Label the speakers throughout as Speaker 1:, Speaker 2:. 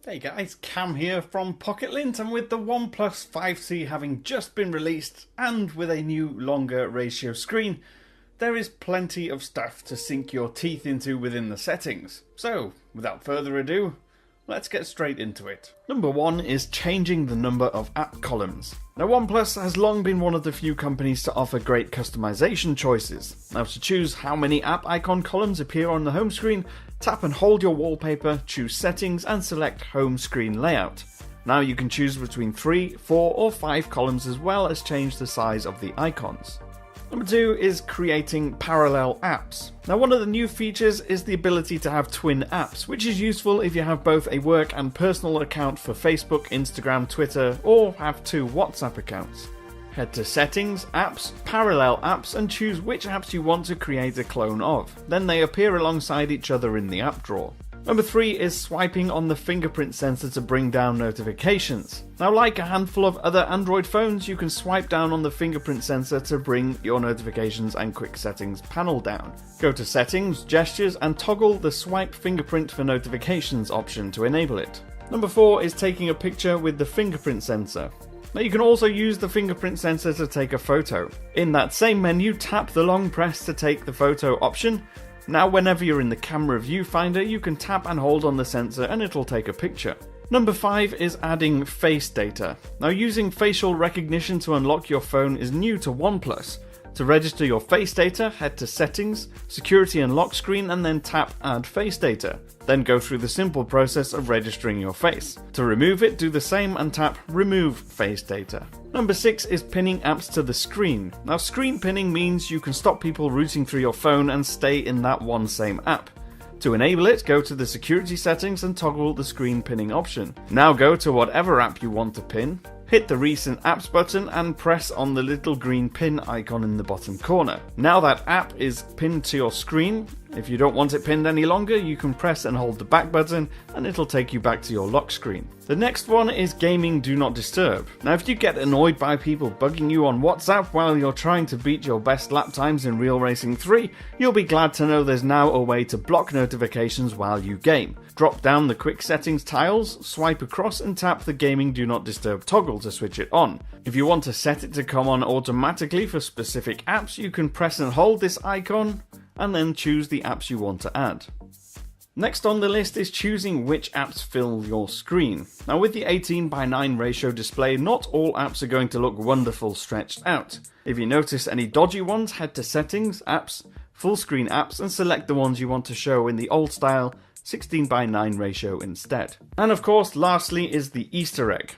Speaker 1: Hey guys, Cam here from Pocket-lint, and with the OnePlus 5C having just been released and with a new longer ratio screen, there is plenty of stuff to sink your teeth into within the settings. So, without further ado, let's get straight into it. Number 1 is changing the number of app columns. Now, OnePlus has long been one of the few companies to offer great customization choices. Now, to choose how many app icon columns appear on the home screen, tap and hold your wallpaper, choose settings and select home screen layout. Now you can choose between 3, 4 or 5 columns, as well as change the size of the icons. Number 2 is creating parallel apps. Now, one of the new features is the ability to have twin apps, which is useful if you have both a work and personal account for Facebook, Instagram, Twitter, or have 2 WhatsApp accounts. Head to Settings, Apps, Parallel Apps and choose which apps you want to create a clone of. Then they appear alongside each other in the app drawer. Number 3 is swiping on the fingerprint sensor to bring down notifications. Now, like a handful of other Android phones, you can swipe down on the fingerprint sensor to bring your notifications and quick settings panel down. Go to Settings, Gestures and toggle the Swipe Fingerprint for Notifications option to enable it. Number 4 is taking a picture with the fingerprint sensor. Now, you can also use the fingerprint sensor to take a photo. In that same menu, tap the long press to take the photo option. Now, whenever you're in the camera viewfinder, you can tap and hold on the sensor and it'll take a picture. Number 5 is adding face data. Now, using facial recognition to unlock your phone is new to OnePlus. To register your face data, head to Settings, Security and Lock Screen and then tap Add Face Data. Then go through the simple process of registering your face. To remove it, do the same and tap Remove Face Data. Number 6 is pinning apps to the screen. Now, screen pinning means you can stop people rooting through your phone and stay in that one same app. To enable it, go to the security settings and toggle the screen pinning option. Now go to whatever app you want to pin, hit the recent apps button and press on the little green pin icon in the bottom corner. Now that app is pinned to your screen. If you don't want it pinned any longer, you can press and hold the back button and it'll take you back to your lock screen. The next one is gaming do not disturb. Now, if you get annoyed by people bugging you on WhatsApp while you're trying to beat your best lap times in Real Racing 3, you'll be glad to know there's now a way to block notifications while you game. Drop down the quick settings tiles, swipe across and tap the gaming do not disturb toggle to switch it on. If you want to set it to come on automatically for specific apps, you can press and hold this icon and then choose the apps you want to add. Next on the list is choosing which apps fill your screen. Now, with the 18:9 ratio display, not all apps are going to look wonderful stretched out. If you notice any dodgy ones, head to Settings, Apps, Full Screen Apps and select the ones you want to show in the old style 16:9 ratio instead. And of course, lastly is the Easter egg.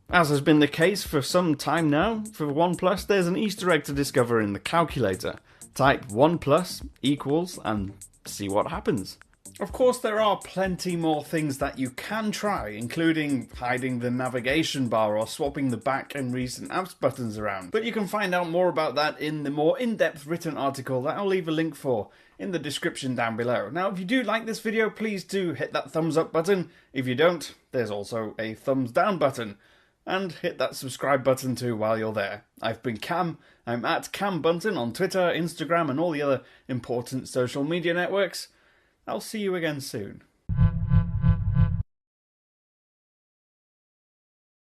Speaker 1: As has been the case for some time now, for OnePlus there's an Easter egg to discover in the calculator. Type OnePlus equals and see what happens. Of course, there are plenty more things that you can try, including hiding the navigation bar or swapping the back and recent apps buttons around. But you can find out more about that in the more in-depth written article that I'll leave a link for in the description down below. Now, if you do like this video, please do hit that thumbs up button. If you don't, there's also a thumbs down button. And hit that subscribe button too while you're there. I've been Cam. I'm at Cam Bunton on Twitter, Instagram and all the other important social media networks. I'll see you again soon.